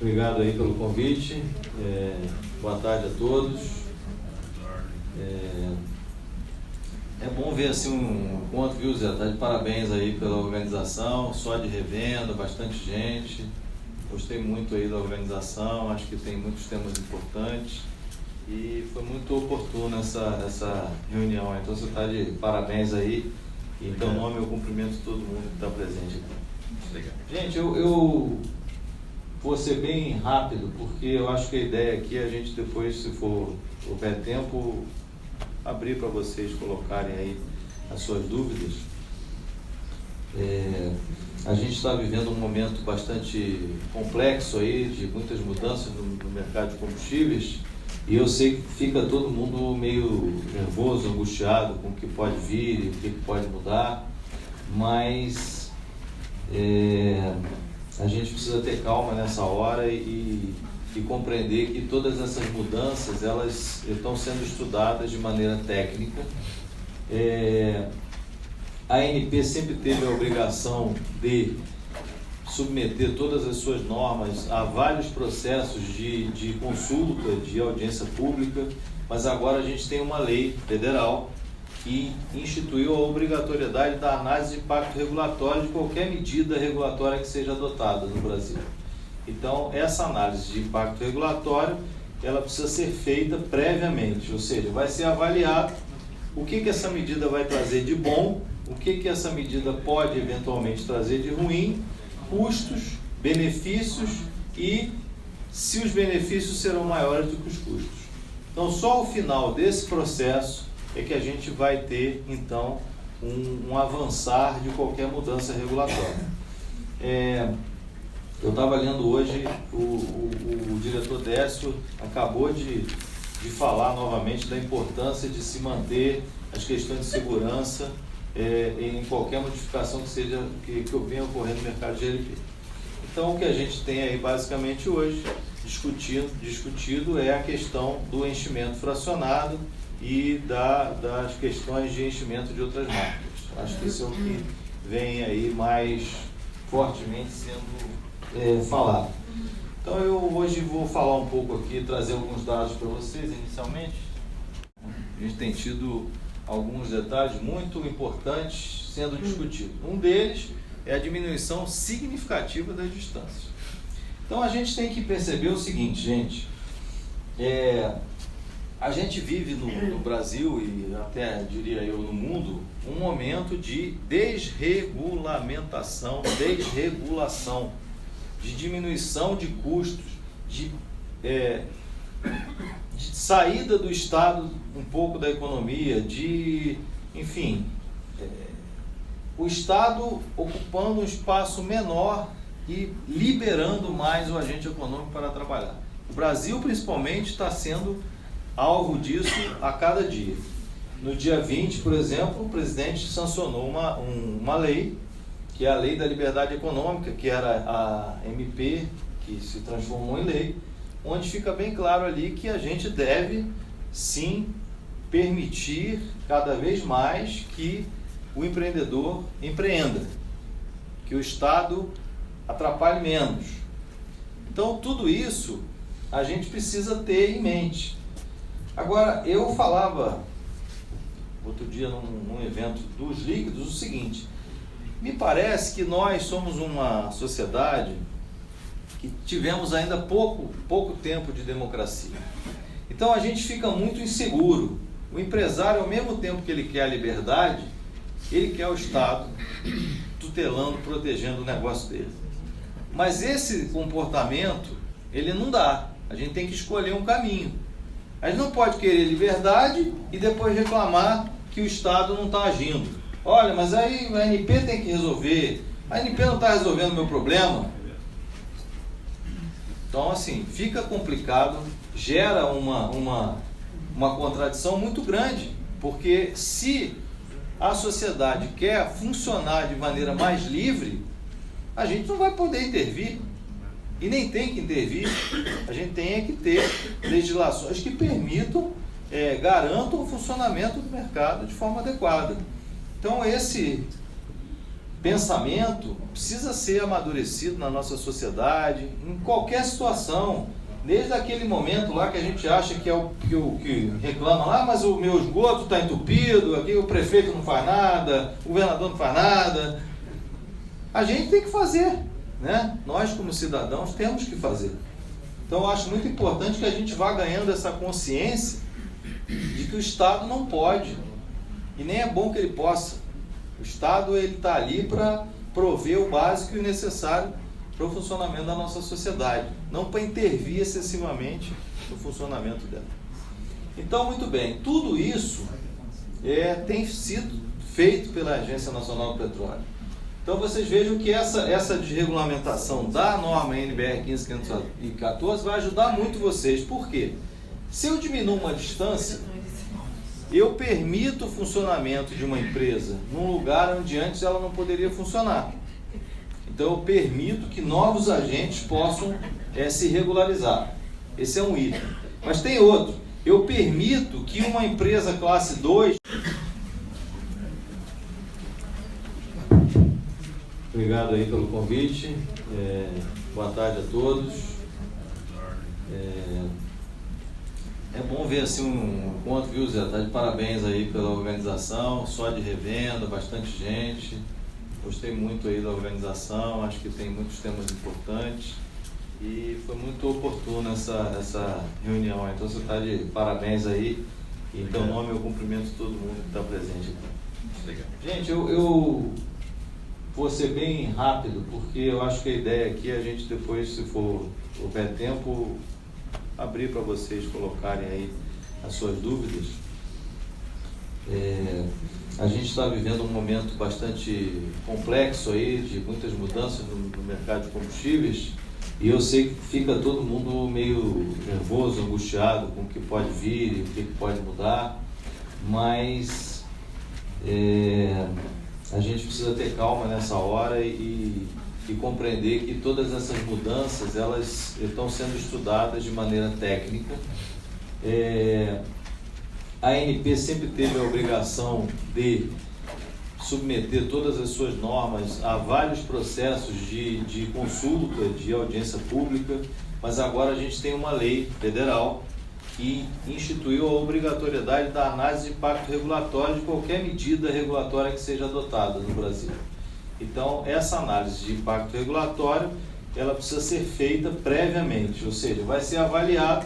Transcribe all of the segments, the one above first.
Obrigado aí pelo convite. Boa tarde a todos. É bom ver assim um encontro, viu, Zé? Tá de parabéns aí pela organização, só de revenda, bastante gente. Gostei muito aí da organização, acho que tem muitos temas importantes e foi muito oportuna essa reunião. Então você está de parabéns aí. E em teu nome eu cumprimento todo mundo que está presente aqui. Legal. Gente, eu vou ser bem rápido, porque eu acho que a ideia aqui é a gente depois, se houver tempo, abrir para vocês colocarem aí as suas dúvidas. A gente está vivendo um momento bastante complexo aí, de muitas mudanças no mercado de combustíveis, e eu sei que fica todo mundo meio nervoso, angustiado com o que pode vir e o que pode mudar, mas a gente precisa ter calma nessa hora e compreender que todas essas mudanças elas estão sendo estudadas de maneira técnica. A ANP sempre teve a obrigação de submeter todas as suas normas a vários processos de consulta, de audiência pública, mas agora a gente tem uma lei federal que instituiu a obrigatoriedade da análise de impacto regulatório de qualquer medida regulatória que seja adotada no Brasil. Então, essa análise de impacto regulatório, ela precisa ser feita previamente, ou seja, vai ser avaliado o que essa medida vai trazer de bom, o que essa medida pode eventualmente trazer de ruim, custos, benefícios e se os benefícios serão maiores do que os custos. Então, só ao final desse processo é que a gente vai ter, então, um avançar de qualquer mudança regulatória. Eu estava lendo hoje, o diretor Décio acabou de falar novamente da importância de se manter as questões de segurança em qualquer modificação que venha ocorrendo no mercado de GLP. Então, o que a gente tem aí basicamente hoje discutido é a questão do enchimento fracionado e das questões de enchimento de outras marcas. Acho que isso é o que vem aí mais fortemente sendo falado. Então eu hoje vou falar um pouco aqui, trazer alguns dados para vocês inicialmente. A gente tem tido alguns detalhes muito importantes sendo discutidos. Um deles é a diminuição significativa das distâncias. Então a gente tem que perceber o seguinte, gente, a gente vive no Brasil e até diria eu no mundo um momento de desregulamentação, desregulação, de diminuição de custos, de saída do Estado um pouco da economia, enfim, o Estado ocupando um espaço menor e liberando mais o agente econômico para trabalhar. O Brasil, principalmente, está sendo alvo disso a cada dia. No dia 20, por exemplo, o presidente sancionou uma lei, que é a Lei da Liberdade Econômica, que era a MP, que se transformou em lei, onde fica bem claro ali que a gente deve, sim, permitir cada vez mais que o empreendedor empreenda, que o Estado atrapalhe menos. Então, tudo isso a gente precisa ter em mente. Agora, eu falava outro dia num evento dos líquidos o seguinte: me parece que nós somos uma sociedade que tivemos ainda pouco tempo de democracia. Então a gente fica muito inseguro. O empresário, ao mesmo tempo que ele quer a liberdade, ele quer o Estado tutelando, protegendo o negócio dele. Mas esse comportamento, ele não dá. A gente tem que escolher um caminho. A gente não pode querer liberdade e depois reclamar que o Estado não está agindo. Olha, mas aí a ANP tem que resolver. A ANP não está resolvendo o meu problema. Então, assim, fica complicado, gera uma contradição muito grande, porque se a sociedade quer funcionar de maneira mais livre, a gente não vai poder intervir. E nem tem que intervir. A gente tem que ter legislações que permitam, garantam o funcionamento do mercado de forma adequada. Então, esse pensamento precisa ser amadurecido na nossa sociedade, em qualquer situação. Desde aquele momento lá que a gente acha que é o que reclama lá, mas o meu esgoto está entupido, aqui o prefeito não faz nada, o governador não faz nada. A gente tem que fazer, né? Nós como cidadãos temos que fazer. Então eu acho muito importante que a gente vá ganhando essa consciência de que o Estado não pode, e nem é bom que ele possa. O Estado está ali para prover o básico e o necessário para o funcionamento da nossa sociedade, não para intervir excessivamente no funcionamento dela. Então, muito bem, tudo isso tem sido feito pela Agência Nacional do Petróleo. Então, vocês vejam que essa desregulamentação da norma NBR 15514 vai ajudar muito vocês. Por quê? Se eu diminuo uma distância, eu permito o funcionamento de uma empresa num lugar onde antes ela não poderia funcionar. Então eu permito que novos agentes possam se regularizar. Esse é um item. Mas tem outro. Eu permito que uma empresa classe 2... Obrigado aí pelo convite. Boa tarde a todos. É bom ver assim um encontro, viu, Zé? Tá de parabéns aí pela organização, só de revenda, bastante gente. Gostei muito aí da organização, acho que tem muitos temas importantes e foi muito oportuna essa reunião. Então você está de parabéns aí, e em teu nome eu cumprimento todo mundo que está presente aqui. Legal. Gente, eu vou ser bem rápido, porque eu acho que a ideia aqui é a gente depois, se houver tempo, abrir para vocês colocarem aí as suas dúvidas. A gente está vivendo um momento bastante complexo aí, de muitas mudanças no mercado de combustíveis, e eu sei que fica todo mundo meio nervoso, angustiado com o que pode vir e o que pode mudar, mas a gente precisa ter calma nessa hora e compreender que todas essas mudanças elas estão sendo estudadas de maneira técnica. A ANP sempre teve a obrigação de submeter todas as suas normas a vários processos de consulta, de audiência pública, mas agora a gente tem uma lei federal que instituiu a obrigatoriedade da análise de impacto regulatório de qualquer medida regulatória que seja adotada no Brasil. Então, essa análise de impacto regulatório, ela precisa ser feita previamente, ou seja, vai ser avaliado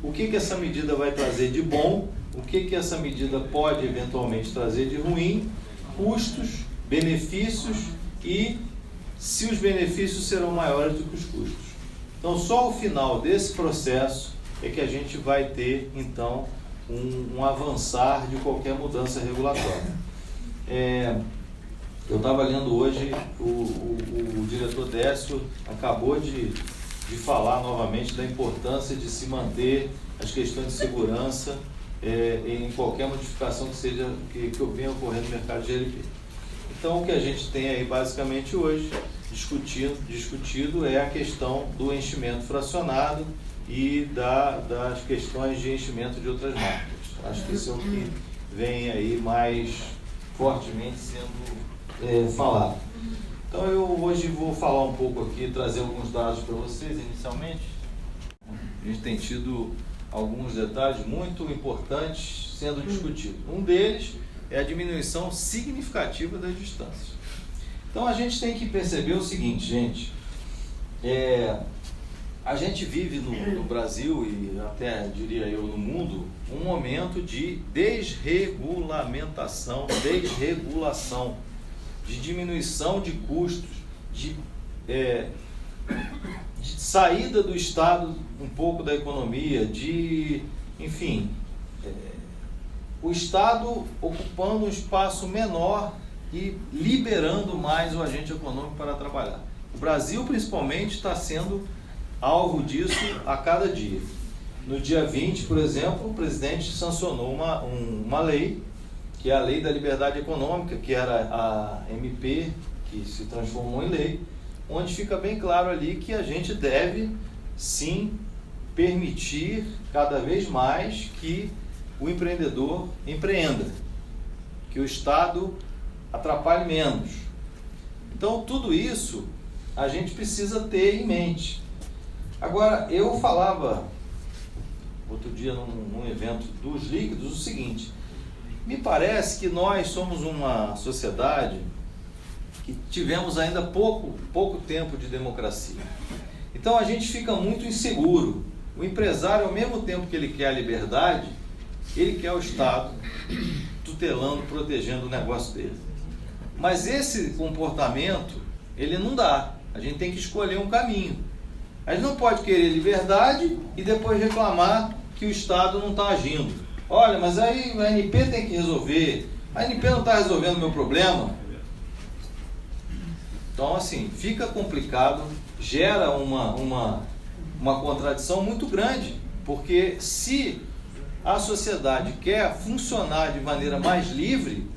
o que essa medida vai trazer de bom, o que essa medida pode eventualmente trazer de ruim, custos, benefícios e se os benefícios serão maiores do que os custos. Então, só ao final desse processo é que a gente vai ter, então, um avançar de qualquer mudança regulatória. Eu estava lendo hoje, o diretor Décio acabou de falar novamente da importância de se manter as questões de segurança em qualquer modificação que venha ocorrer no mercado de GLP. Então, o que a gente tem aí basicamente hoje discutido é a questão do enchimento fracionado e das questões de enchimento de outras marcas. Acho que isso é o que vem aí mais fortemente sendo falado. Então eu hoje vou falar um pouco aqui, trazer alguns dados para vocês inicialmente. A gente tem tido alguns detalhes muito importantes sendo discutidos. Um deles é a diminuição significativa das distâncias. Então a gente tem que perceber o seguinte, gente, a gente vive no Brasil e até diria eu no mundo um momento de desregulação, de diminuição de custos, de saída do Estado um pouco da economia, o Estado ocupando um espaço menor e liberando mais o agente econômico para trabalhar. O Brasil, principalmente, está sendo alvo disso a cada dia. No dia 20, por exemplo, o presidente sancionou uma lei, que é a Lei da Liberdade Econômica, que era a MP, que se transformou em lei, onde fica bem claro ali que a gente deve, sim, permitir cada vez mais que o empreendedor empreenda, que o Estado atrapalhe menos. Então, tudo isso a gente precisa ter em mente. Agora, eu falava outro dia num evento dos líquidos o seguinte: me parece que nós somos uma sociedade que tivemos ainda pouco tempo de democracia. Então a gente fica muito inseguro. O empresário, ao mesmo tempo que ele quer a liberdade, ele quer o Estado tutelando, protegendo o negócio dele. Mas esse comportamento, ele não dá. A gente tem que escolher um caminho. A gente não pode querer liberdade e depois reclamar que o Estado não está agindo. Olha, mas aí a ANP tem que resolver. A ANP não está resolvendo o meu problema. Então, assim, fica complicado, gera uma contradição muito grande, porque se a sociedade quer funcionar de maneira mais livre,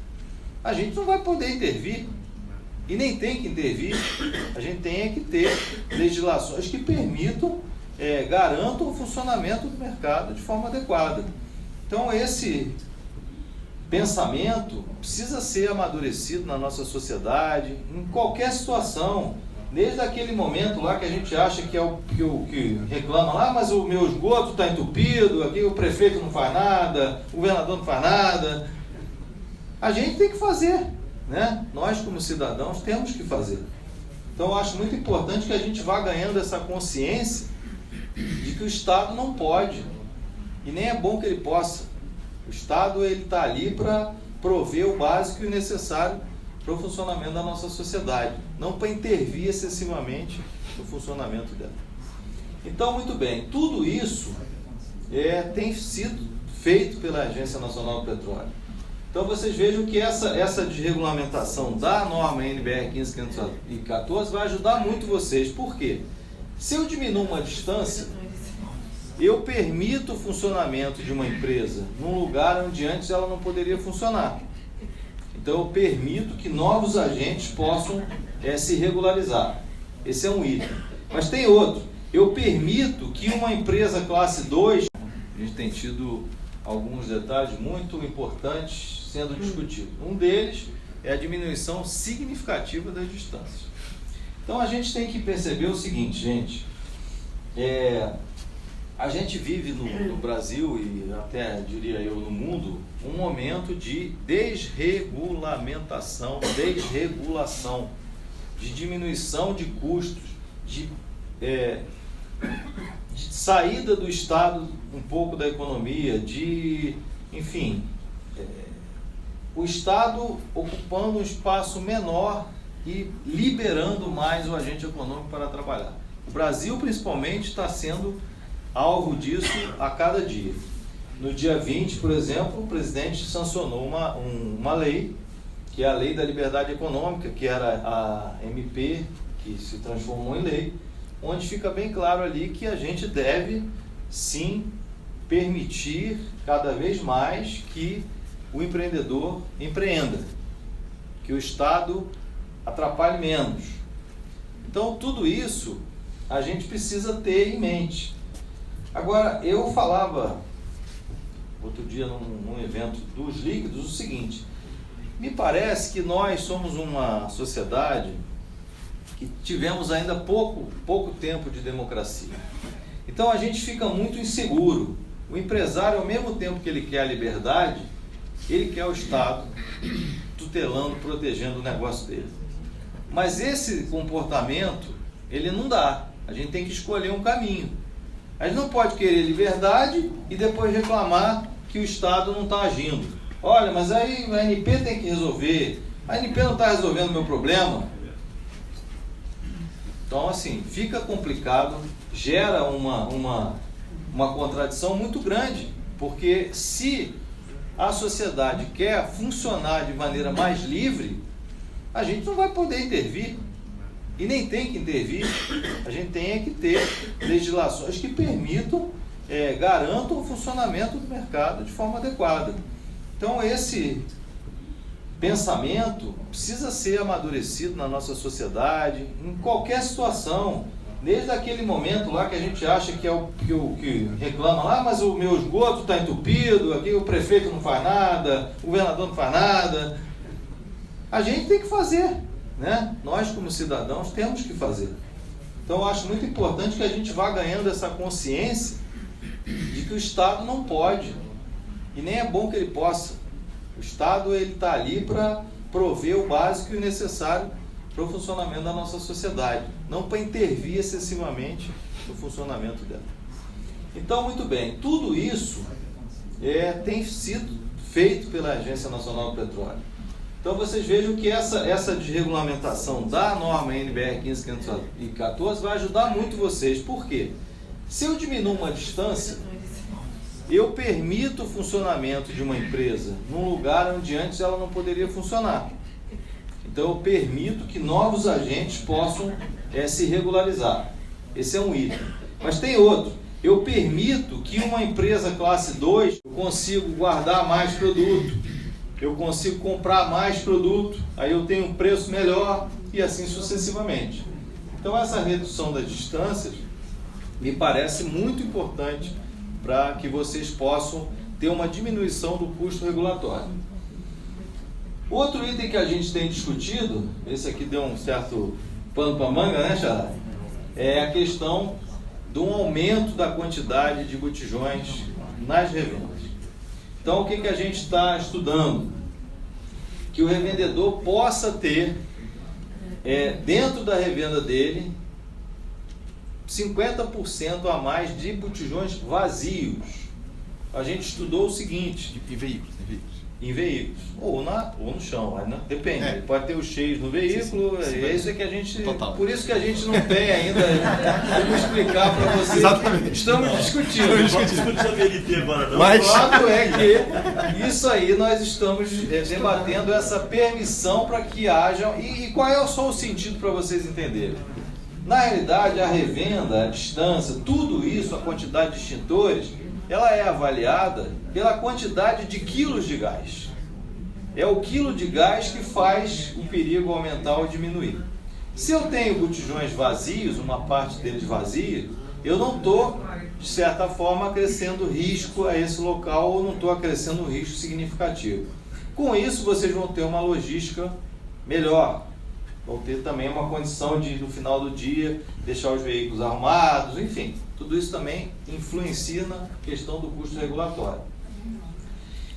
a gente não vai poder intervir, e nem tem que intervir. A gente tem que ter legislações que permitam, garantam o funcionamento do mercado de forma adequada. Então, esse pensamento precisa ser amadurecido na nossa sociedade, em qualquer situação, desde aquele momento lá que a gente acha que é o que reclama lá, mas o meu esgoto está entupido, aqui o prefeito não faz nada, o governador não faz nada. A gente tem que fazer, né? Nós, como cidadãos, temos que fazer. Então, eu acho muito importante que a gente vá ganhando essa consciência de que o Estado não pode, e nem é bom que ele possa. O Estado está ali para prover o básico e o necessário para o funcionamento da nossa sociedade, não para intervir excessivamente no funcionamento dela. Então, muito bem, tudo isso tem sido feito pela Agência Nacional do Petróleo. Então, vocês vejam que essa desregulamentação da norma NBR 15514 vai ajudar muito vocês. Por quê? Se eu diminuo uma distância, eu permito o funcionamento de uma empresa num lugar onde antes ela não poderia funcionar. Então, eu permito que novos agentes possam se regularizar. Esse é um item. Mas tem outro. Eu permito que uma empresa classe 2, a gente tem tido alguns detalhes muito importantes sendo discutidos. Um deles é a diminuição significativa das distâncias. Então, a gente tem que perceber o seguinte, gente. A gente vive no Brasil e até, diria eu, no mundo, um momento de desregulamentação, desregulação, de diminuição de custos, de saída do Estado um pouco da economia, o Estado ocupando um espaço menor e liberando mais o agente econômico para trabalhar. O Brasil, principalmente, está sendo alvo disso a cada dia. No dia 20, por exemplo, o presidente sancionou uma lei, que é a Lei da Liberdade Econômica, que era a MP, que se transformou em lei, onde fica bem claro ali que a gente deve, sim, permitir cada vez mais que o empreendedor empreenda, que o Estado atrapalhe menos. Então, tudo isso a gente precisa ter em mente. Agora, eu falava outro dia num evento dos líquidos o seguinte: me parece que nós somos uma sociedade que tivemos ainda pouco tempo de democracia. Então a gente fica muito inseguro. O empresário, ao mesmo tempo que ele quer a liberdade, ele quer o Estado tutelando, protegendo o negócio dele. Mas esse comportamento, ele não dá. A gente tem que escolher um caminho. A gente não pode querer liberdade e depois reclamar que o Estado não está agindo. Olha, mas aí a ANP tem que resolver. A ANP não está resolvendo o meu problema. Então, assim, fica complicado, gera uma contradição muito grande, porque se a sociedade quer funcionar de maneira mais livre, a gente não vai poder intervir. E nem tem que intervir. A gente tem que ter legislações que permitam, garantam o funcionamento do mercado de forma adequada. Então, esse pensamento precisa ser amadurecido na nossa sociedade, em qualquer situação, desde aquele momento lá que a gente acha que é o que reclama lá, mas o meu esgoto está entupido, aqui o prefeito não faz nada, o governador não faz nada. A gente tem que fazer, né? Nós, como cidadãos, temos que fazer. Então, eu acho muito importante que a gente vá ganhando essa consciência de que o Estado não pode, e nem é bom que ele possa. O Estado está ali para prover o básico e o necessário para o funcionamento da nossa sociedade, não para intervir excessivamente no funcionamento dela. Então, muito bem, tudo isso tem sido feito pela Agência Nacional do Petróleo. Então, vocês vejam que essa desregulamentação da norma NBR 15514 vai ajudar muito vocês. Por quê? Se eu diminuo uma distância, eu permito o funcionamento de uma empresa num lugar onde antes ela não poderia funcionar. Então, eu permito que novos agentes possam se regularizar. Esse é um item. Mas tem outro. Eu permito que uma empresa classe 2, eu consigo guardar mais produto, eu consigo comprar mais produto, aí eu tenho um preço melhor e assim sucessivamente. Então, essa redução das distâncias me parece muito importante para que vocês possam ter uma diminuição do custo regulatório. Outro item que a gente tem discutido, esse aqui deu um certo pano para manga, né, Xará? É a questão de um aumento da quantidade de botijões nas revendas. Então, o que a gente está estudando? Que o revendedor possa ter, dentro da revenda dele, 50% a mais de botijões vazios. A gente estudou o seguinte... Em veículos. Ou no chão, depende. Ele pode ter os cheios no veículo, é isso que a gente... Total. Por isso que a gente não tem ainda como explicar para vocês. Exatamente. Estamos discutindo. Agora, não. Mas... O fato é que isso aí nós estamos debatendo essa permissão para que haja... E qual é só o sentido para vocês entenderem? Na realidade, a revenda, a distância, tudo isso, a quantidade de extintores, ela é avaliada pela quantidade de quilos de gás. É o quilo de gás que faz o perigo aumentar ou diminuir. Se eu tenho botijões vazios, uma parte deles vazia, eu não estou, de certa forma, acrescendo risco a esse local ou não estou acrescendo um risco significativo. Com isso, vocês vão ter uma logística melhor. Vão ter também uma condição de, no final do dia, deixar os veículos arrumados, enfim. Tudo isso também influencia na questão do custo regulatório.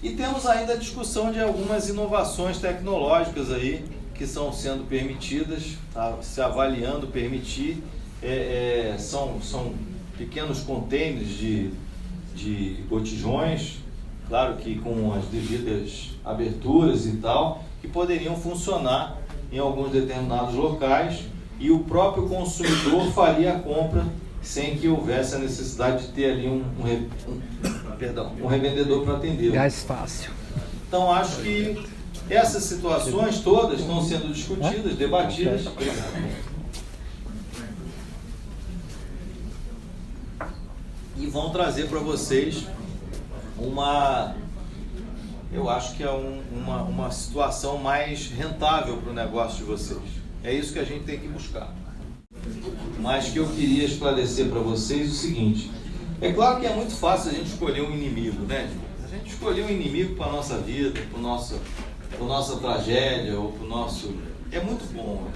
E temos ainda a discussão de algumas inovações tecnológicas aí que estão sendo permitidas, tá, se avaliando permitir, são pequenos containers de botijões, claro que com as devidas aberturas e tal, que poderiam funcionar em alguns determinados locais e o próprio consumidor faria a compra sem que houvesse a necessidade de ter ali um revendedor para atender. Gás fácil. Então, acho que essas situações todas estão sendo discutidas, debatidas. E vão trazer para vocês eu acho que é uma situação mais rentável para o negócio de vocês. É isso que a gente tem que buscar. Mas que eu queria esclarecer para vocês o seguinte: é claro que é muito fácil a gente escolher um inimigo, né? A gente escolher um inimigo para a nossa vida, para nossa tragédia, ou para o nosso... É muito bom.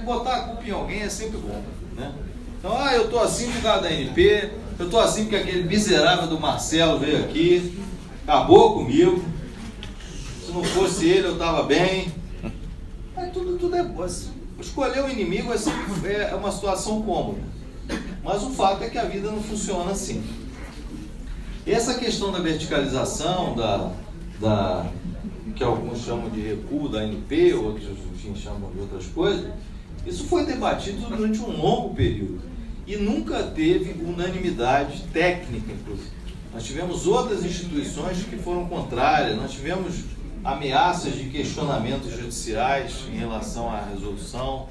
Botar a culpa em alguém é sempre bom, né? Então, eu estou assim por causa da ANP, eu estou assim porque aquele miserável do Marcelo veio aqui, acabou comigo, se não fosse ele eu estava bem. Mas tudo é bom. Escolher o inimigo é uma situação cômoda, mas o fato é que a vida não funciona assim. Essa questão da verticalização, que alguns chamam de recuo da ANP, outros enfim, chamam de outras coisas, isso foi debatido durante um longo período e nunca teve unanimidade técnica, inclusive. Nós tivemos outras instituições que foram contrárias, nós tivemos ameaças de questionamentos judiciais em relação à resolução.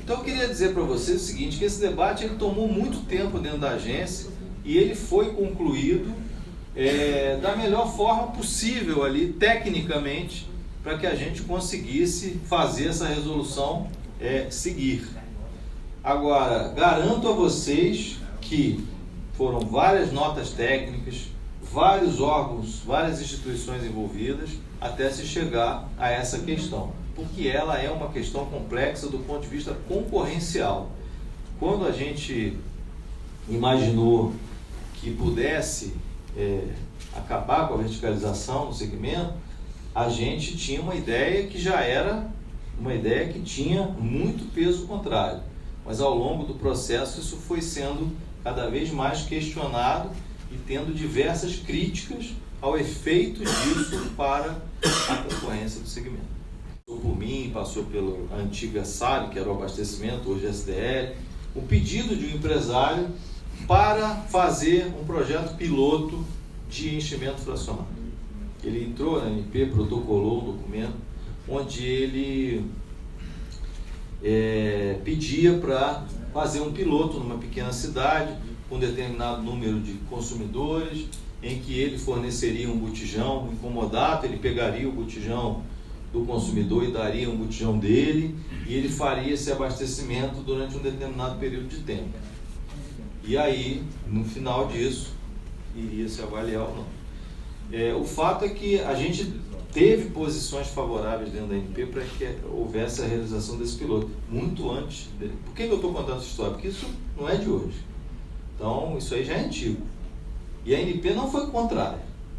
Então eu queria dizer para vocês o seguinte, que esse debate ele tomou muito tempo dentro da agência e ele foi concluído da melhor forma possível ali, tecnicamente, para que a gente conseguisse fazer essa resolução seguir. Agora, garanto a vocês que foram várias notas técnicas, vários órgãos, várias instituições envolvidas, até se chegar a essa questão. porque ela é uma questão complexa do ponto de vista concorrencial. Quando a gente imaginou que pudesse acabar com a verticalização no segmento, a gente tinha uma ideia que já era uma ideia que tinha muito peso contrário, mas ao longo do processo isso foi sendo cada vez mais questionado e tendo diversas críticas ao efeito disso para a concorrência do segmento. Passou por mim, passou pela antiga SALI, que era o abastecimento, hoje SDL, o pedido de um empresário para fazer um projeto piloto de enchimento fracionado. Ele entrou na ANP, protocolou um documento onde ele pedia para fazer um piloto numa pequena cidade com um determinado número de consumidores, em que ele forneceria um botijão incomodato, ele pegaria o botijão do consumidor e daria um botijão dele, e ele faria esse abastecimento durante um determinado período de tempo. E aí, no final disso, iria se avaliar ou não. O fato é que a gente teve posições favoráveis dentro da ANP para que houvesse a realização desse piloto, muito antes dele. Por que eu estou contando essa história? Porque isso não é de hoje. Então, isso aí já é antigo. E a ANP não foi contrária.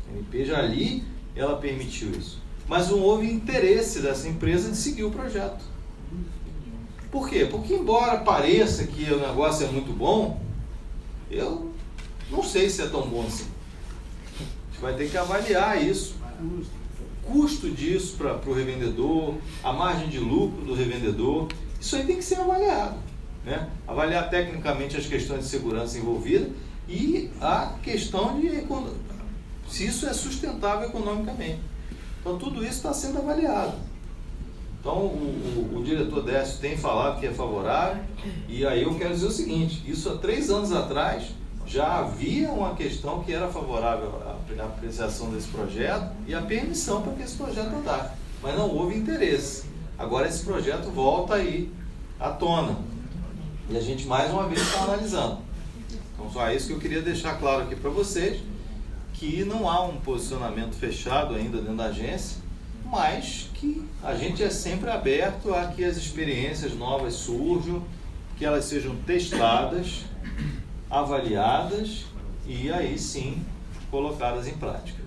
A ANP já ali, ela permitiu isso. Mas não houve interesse dessa empresa de seguir o projeto. Por quê? Porque embora pareça que o negócio é muito bom, eu não sei se é tão bom assim. A gente vai ter que avaliar isso. O custo disso para o revendedor, a margem de lucro do revendedor, isso aí tem que ser avaliado, né? Avaliar tecnicamente as questões de segurança envolvidas e a questão de se isso é sustentável economicamente. Então tudo isso está sendo avaliado. Então o diretor Décio tem falado que é favorável, e aí eu quero dizer o seguinte: isso há 3 anos atrás já havia uma questão que era favorável à apreciação desse projeto e a permissão para que esse projeto andasse, mas não houve interesse. Agora esse projeto volta aí à tona e a gente mais uma vez está analisando. Então só isso que eu queria deixar claro aqui para vocês, que não há um posicionamento fechado ainda dentro da agência, mas que a gente é sempre aberto a que as experiências novas surjam, que elas sejam testadas, avaliadas e aí sim colocadas em prática.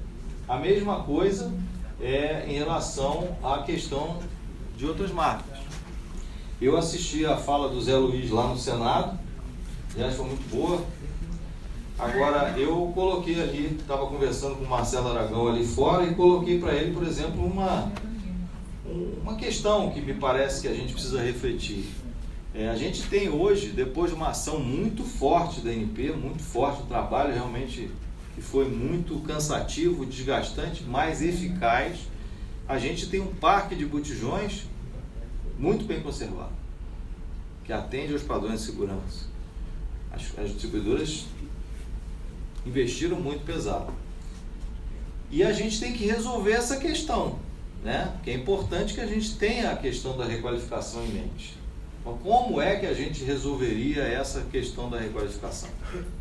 A mesma coisa em relação à questão de outras marcas. Eu assisti a fala do Zé Luiz lá no Senado, já foi muito boa. Agora eu coloquei ali, estava conversando com o Marcelo Aragão ali fora e coloquei para ele, por exemplo, uma questão que me parece que a gente precisa refletir. A gente tem hoje, depois de uma ação muito forte da ANP, muito forte, o trabalho realmente que foi muito cansativo, desgastante, mas eficaz, a gente tem um parque de botijões muito bem conservado, que atende aos padrões de segurança. As distribuidoras investiram muito pesado. E a gente tem que resolver essa questão, né? Que é importante que a gente tenha a questão da requalificação em mente. Então, como é que a gente resolveria essa questão da requalificação?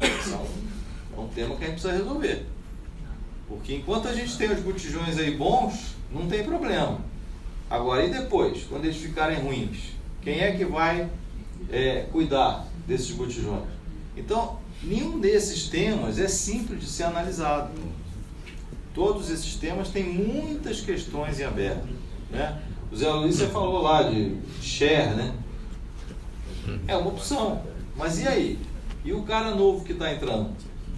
É um tema que a gente precisa resolver. Porque enquanto a gente tem os botijões aí bons, não tem problema. Agora, e depois, quando eles ficarem ruins? Quem é que vai cuidar desses botijões? Então, nenhum desses temas é simples de ser analisado. Todos esses temas têm muitas questões em aberto, né? O Zé Luiz você falou lá de share, né? É uma opção, mas e aí? E o cara novo que está entrando,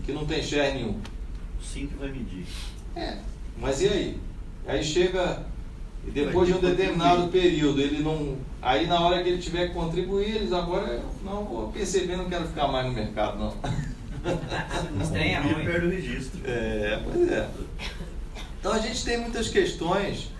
que não tem share nenhum? Sim, que vai medir. Mas e aí? Aí chega, e depois de um determinado período, ele não... Aí na hora que ele tiver que contribuir, eles agora, não, vou perceber, não quero ficar mais no mercado, não. Estranha, ruim. Perde o registro. Pois é. Então a gente tem muitas questões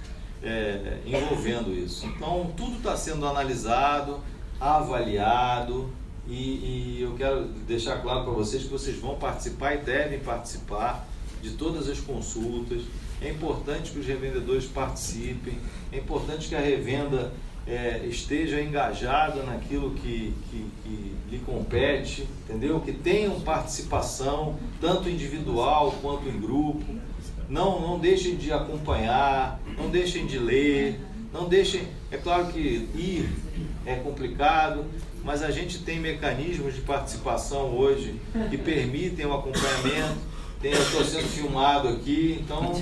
envolvendo isso. Então tudo está sendo analisado, avaliado, e eu quero deixar claro para vocês que vocês vão participar e devem participar de todas as consultas. É importante que os revendedores participem, é importante que a revenda esteja engajada naquilo que lhe compete, entendeu? Que tenham participação, tanto individual quanto em grupo. Não deixem de acompanhar, não deixem de ler, Não deixem, é claro que ir é complicado, mas a gente tem mecanismos de participação hoje que permitem o acompanhamento. Eu estou sendo filmado aqui, então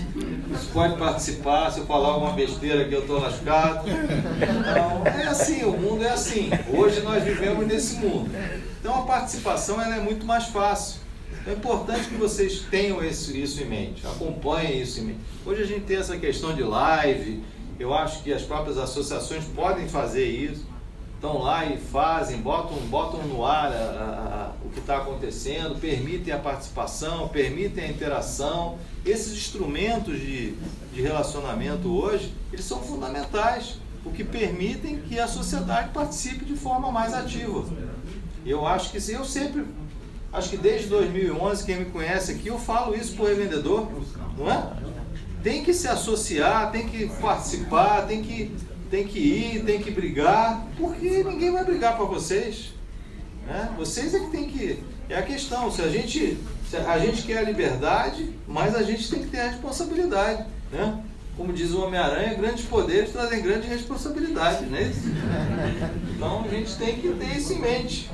você pode participar. Se eu falar alguma besteira aqui, eu estou lascado. Então, é assim, o mundo é assim. Hoje nós vivemos nesse mundo. Então a participação ela é muito mais fácil. Então é importante que vocês tenham isso em mente, acompanhem isso em mente. Hoje a gente tem essa questão de live, eu acho que as próprias associações podem fazer isso. Estão lá e fazem, botam no ar o que está acontecendo, permitem a participação, permitem a interação. Esses instrumentos de relacionamento hoje, eles são fundamentais, o que permitem que a sociedade participe de forma mais ativa. Eu acho que acho que desde 2011, quem me conhece aqui, eu falo isso para o revendedor, não é? Tem que se associar, tem que participar, tem que ir, tem que brigar, porque ninguém vai brigar para vocês, né? Vocês é que tem que... É a questão, se a gente quer a liberdade, mas a gente tem que ter a responsabilidade, né? Como diz o Homem-Aranha, grandes poderes trazem grande responsabilidade, não é isso? Então a gente tem que ter isso em mente.